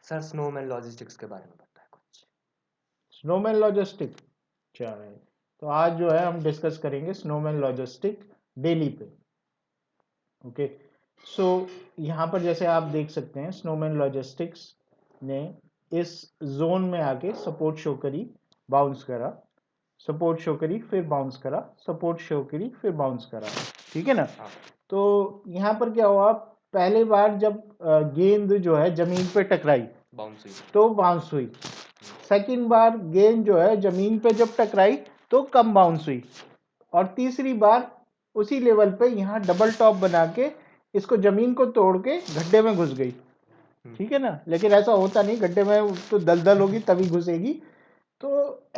Sir snowman logistics के बारे में पता है कुछ? स्नोमैन लॉजिस्टिक, चलो तो आज जो है हम डिस्कस करेंगे स्नोमैन लॉजिस्टिक डेली पे। ओके, सो यहाँ पर जैसे आप देख सकते हैं स्नोमैन लॉजिस्टिक्स ने इस जोन में आके सपोर्ट शो करी, बाउंस करा, सपोर्ट शो करी, फिर बाउंस करा, सपोर्ट शो करी, फिर बाउंस करा, ठीक है ना। हाँ तो यहाँ पर क्या हुआ, पहले बार जब गेंद जो है जमीन पे टकराई बाउंस हुई। तो बाउंस हुई, सेकंड बार गेंद जो है जमीन पे जब टकराई तो कम बाउंस हुई, और तीसरी बार उसी लेवल पे यहाँ डबल टॉप बना के इसको जमीन को तोड़ के गड्ढे में घुस गई, ठीक है ना। लेकिन ऐसा होता नहीं, गड्ढे में तो दलदल होगी तभी घुसेगी। तो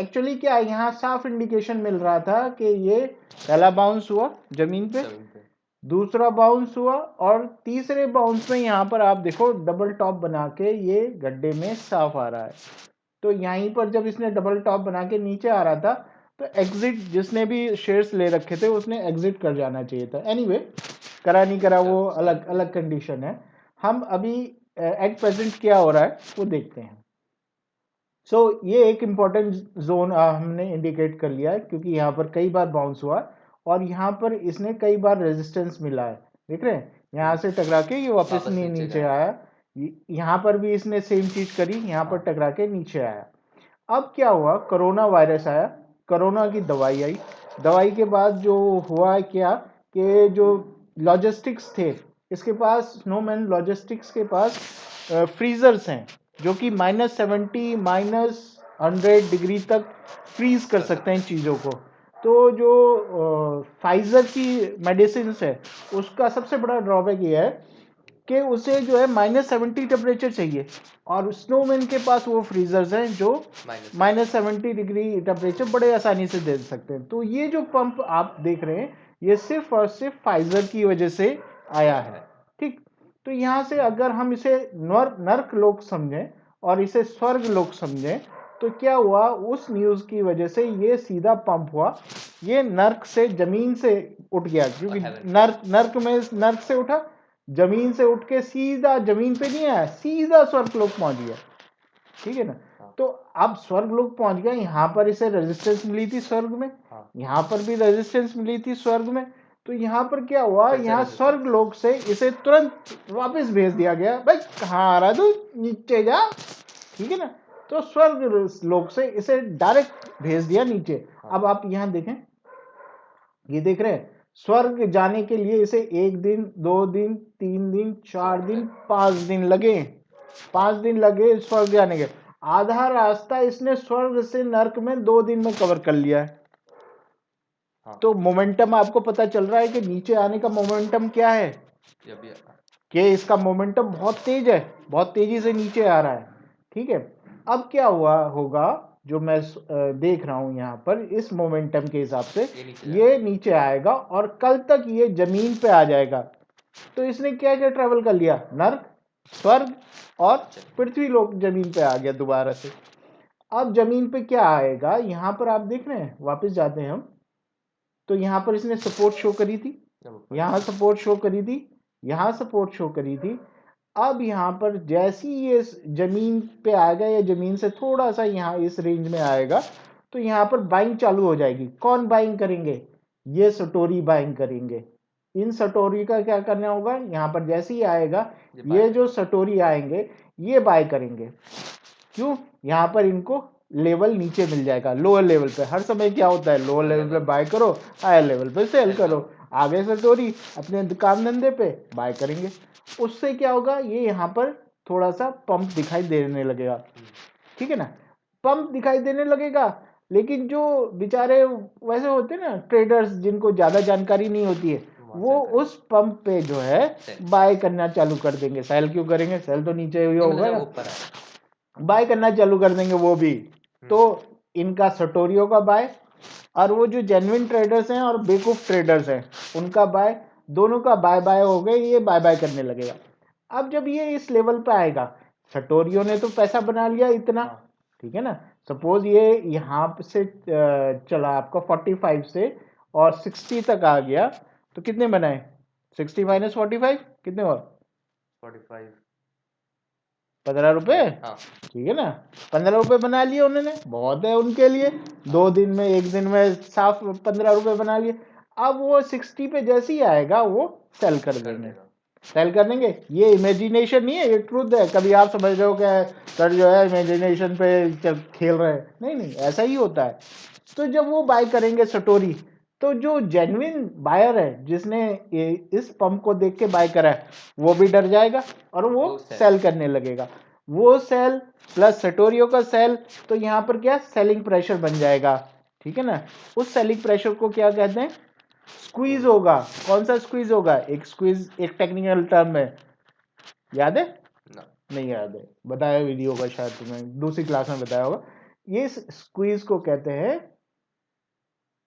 एक्चुअली क्या है, यहाँ साफ इंडिकेशन मिल रहा था कि ये पहला बाउंस हुआ जमीन पे, जमीन पे दूसरा बाउंस हुआ, और तीसरे बाउंस में यहाँ पर आप देखो डबल टॉप बना के ये गड्ढे में साफ आ रहा है। तो यहीं पर जब इसने डबल टॉप बना के नीचे आ रहा था तो एग्जिट, जिसने भी शेयर्स ले रखे थे उसने एग्जिट कर जाना चाहिए था। एनीवे, करा नहीं करा वो अलग अलग कंडीशन है। हम अभी एट प्रेजेंट क्या हो रहा है वो देखते हैं। सो ये एक इम्पॉर्टेंट जोन हमने इंडिकेट कर लिया है, क्योंकि यहाँ पर कई बार बाउंस हुआ और यहाँ पर इसने कई बार रेजिस्टेंस मिला है, देख रहे हैं, यहाँ से टकरा के ये वापस वापस नीचे नीचे गया। आया। यहाँ पर भी इसने सेम चीज करी, यहाँ पर हाँ टकरा के नीचे आया। अब क्या हुआ, कोरोना वायरस आया, कोरोना की दवाई आई, दवाई के बाद जो हुआ क्या कि जो लॉजिस्टिक्स थे इसके पास, स्नोमैन लॉजिस्टिक्स के पास फ्रीजर्स हैं जो कि -70 -100 डिग्री तक फ्रीज कर सकते हैं चीज़ों को। तो जो फाइजर की मेडिसिन है उसका सबसे बड़ा ड्रॉबैक ये है कि उसे जो है -70 टेम्परेचर चाहिए, और स्नोमैन के पास वो फ्रीजर्स हैं जो -70 डिग्री टेम्परेचर बड़े आसानी से दे सकते हैं। तो ये जो पंप आप देख रहे हैं ये सिर्फ और सिर्फ फाइजर की वजह से आया है, ठीक। तो यहाँ से अगर हम इसे नर्क लोक समझें और इसे स्वर्ग लोक समझें तो क्या हुआ, उस न्यूज की वजह से ये सीधा पंप हुआ, ये नर्क से जमीन से उठ गया, क्योंकि नर्क से उठा, जमीन से उठ के सीधा जमीन पे नहीं आया, सीधा स्वर्ग लोक पहुंच गया, ठीक है ना। तो अब स्वर्ग लोक पहुंच गया, यहाँ पर इसे रेजिस्टेंस मिली थी स्वर्ग में, यहाँ पर भी रेजिस्टेंस मिली थी स्वर्ग में। तो यहाँ पर क्या हुआ, यहाँ स्वर्ग लोक से इसे तुरंत वापस भेज दिया गया, भाई कहाँ आ रहा तू, नीचे जा, ठीक है ना। तो स्वर्ग लोक से इसे डायरेक्ट भेज दिया नीचे। अब आप यहाँ देखें, ये देख रहे हैं, स्वर्ग जाने के लिए इसे 1 दिन, 2 दिन, 3 दिन, 4 दिन, 5 दिन लगे, 5 दिन लगे स्वर्ग जाने के। आधा रास्ता इसने स्वर्ग से नर्क में 2 दिन में कवर कर लिया है। तो मोमेंटम आपको पता चल रहा है कि नीचे आने का मोमेंटम क्या है, कि इसका मोमेंटम बहुत तेज है, बहुत तेजी से नीचे आ रहा है, ठीक है। अब क्या हुआ होगा, जो मैं देख रहा हूं यहाँ पर इस मोमेंटम के हिसाब से ये नीचे आएगा और कल तक ये जमीन पे आ जाएगा। तो इसने क्या क्या ट्रेवल कर लिया, नर्क, स्वर्ग और पृथ्वी लोक जमीन पे आ गया दोबारा से। अब जमीन पे क्या आएगा, यहाँ पर आप देख रहे हैं, वापस जाते हैं हम, तो यहाँ पर इसने सपोर्ट शो करी थी, यहाँ सपोर्ट शो करी थी, यहाँ सपोर्ट शो करी थी। अब यहाँ पर जैसी ये जमीन पे आएगा या जमीन से थोड़ा सा यहाँ इस रेंज में आएगा तो यहाँ पर बाइंग चालू हो जाएगी। कौन बाइंग करेंगे, ये सटोरी बाइंग करेंगे। इन सटोरी का क्या करना होगा, यहाँ पर जैसे ही आएगा ये जो सटोरी आएंगे ये बाय करेंगे। क्यों, यहाँ पर इनको लेवल नीचे मिल जाएगा, लोअर लेवल पे हर समय क्या होता है, लोअर लेवल पे बाय करो, हायर लेवल पे सेल करो। आगे से सटोरी अपने काम धंधे पे बाय करेंगे। उससे क्या होगा, ये यहाँ पर थोड़ा सा पंप दिखाई देने लगेगा, ठीक है ना, पंप दिखाई देने लगेगा। लेकिन जो बेचारे वैसे होते हैं ना ट्रेडर्स, जिनको ज्यादा जानकारी नहीं होती है, वो उस पंप पे जो है बाय करना चालू कर देंगे। सेल क्यों करेंगे, सेल तो नीचे ही होगा ना, बाय करना चालू कर देंगे वो भी। तो इनका सटोरियों का बाय, और वो जो जेन्युइन ट्रेडर्स हैं और बेवकूफ ट्रेडर्स हैं उनका बाय, दोनों का बाय बाय हो गए, ये बाय बाय करने लगेगा। अब जब ये इस लेवल पे आएगा, सटोरियों ने तो पैसा बना लिया इतना, ठीक है ना। सपोज ये यहाँ से चला आपका 45 से और 60 तक आ गया, तो कितने बनाए, 60 - 45 कितने, और 45 ₹15। हाँ ठीक है ना, ₹15 बना लिए उन्होंने, बहुत है उनके लिए। 2 दिन में 1 दिन में साफ ₹15 बना लिए। अब वो 60 पे जैसे ही आएगा वो सेल कर देंगे, सेल कर देंगे। ये इमेजिनेशन नहीं है, ये ट्रूथ है। कभी आप समझ रहे हो कि सर जो है इमेजिनेशन पे खेल रहे हैं, नहीं नहीं, ऐसा ही होता है। तो जब वो बाय करेंगे सटोरी, तो जो जेन्युइन बायर है जिसने इस पंप को देख के बाय करा है, वो भी डर जाएगा और वो सेल करने लगेगा। वो सेल प्लस सटोरियो का सेल, तो यहाँ पर क्या सेलिंग प्रेशर बन जाएगा। ठीक है ना, उस सेलिंग प्रेशर को क्या कहते हैं, स्क्वीज होगा। कौन सा स्क्वीज होगा, एक स्क्वीज एक टेक्निकल टर्म है, याद है? नहीं याद है, बताया वीडियो का शायद तुम्हें दूसरी क्लास में बताया होगा। ये स्क्वीज को कहते हैं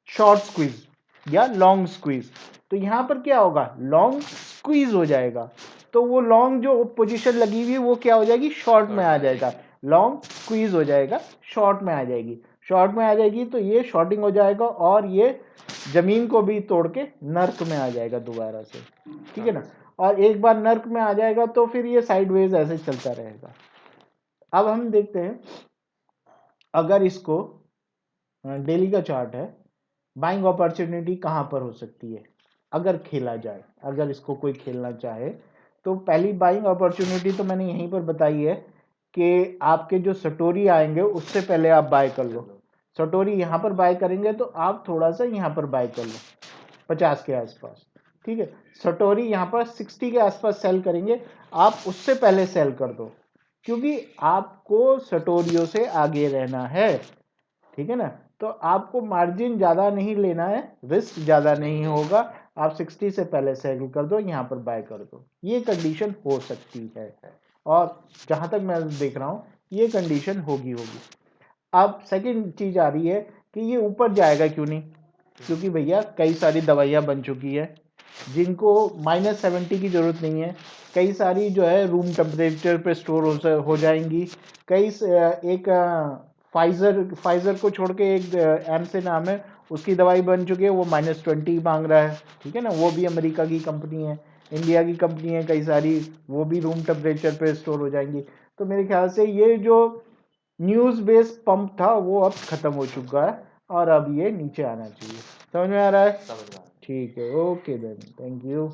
शॉर्ट स्क्वीज या लॉन्ग स्क्वीज। तो यहां पर क्या होगा, लॉन्ग स्क्वीज हो जाएगा। तो वो लॉन्ग जो पोजीशन लगी हुई वो क्या हो जाएगी, शॉर्ट में आ जाएगा। लॉन्ग स्क्वीज हो जाएगा, शॉर्ट में आ जाएगी। शॉर्ट में आ जाएगी तो ये शॉर्टिंग हो जाएगा और ये जमीन को भी तोड़ के नर्क में आ जाएगा दोबारा से। ठीक है ना, और एक बार नर्क में आ जाएगा तो फिर ये साइडवेज ऐसे चलता रहेगा। अब हम देखते हैं, अगर इसको डेली का चार्ट है, बाइंग अपॉर्चुनिटी कहां पर हो सकती है अगर खेला जाए, अगर इसको कोई खेलना चाहे। तो पहली बाइंग अपॉर्चुनिटी तो मैंने यहीं पर बताई है कि आपके जो सटोरी आएंगे उससे पहले आप बाय कर लो। सटोरी यहां पर बाय करेंगे तो आप थोड़ा सा यहां पर बाय कर लो 50 के आसपास। ठीक है, सटोरी यहां पर 60 के आसपास सेल करेंगे, आप उससे पहले सेल कर दो, क्योंकि आपको सटोरियों से आगे रहना है। ठीक है ना, तो आपको मार्जिन ज्यादा नहीं लेना है, रिस्क ज्यादा नहीं होगा। आप 60 से पहले सेल कर दो, यहां पर बाय कर दो, ये कंडीशन हो सकती है। और जहां तक मैं देख रहा हूं ये कंडीशन होगी। अब सेकंड चीज आ रही है कि ये ऊपर जाएगा क्यों नहीं, क्योंकि भैया कई सारी दवाइयां बन चुकी है जिनको -70 की जरूरत नहीं है। कई सारी जो है रूम टेम्परेचर पे स्टोर हो जाएंगी। एक फाइजर को छोड़ के एक एम से नाम है, उसकी दवाई बन चुकी है, वो -20 मांग रहा है। ठीक है ना, वो भी अमेरिका की कंपनी है, इंडिया की कंपनी है कई सारी, वो भी रूम टेम्परेचर पे स्टोर हो जाएंगी। तो मेरे ख्याल से ये जो न्यूज़ बेस्ड पंप था वो अब खत्म हो चुका है और अब ये नीचे आना चाहिए। समझ में आ रहा है? ठीक है, ओके देन, थैंक यू।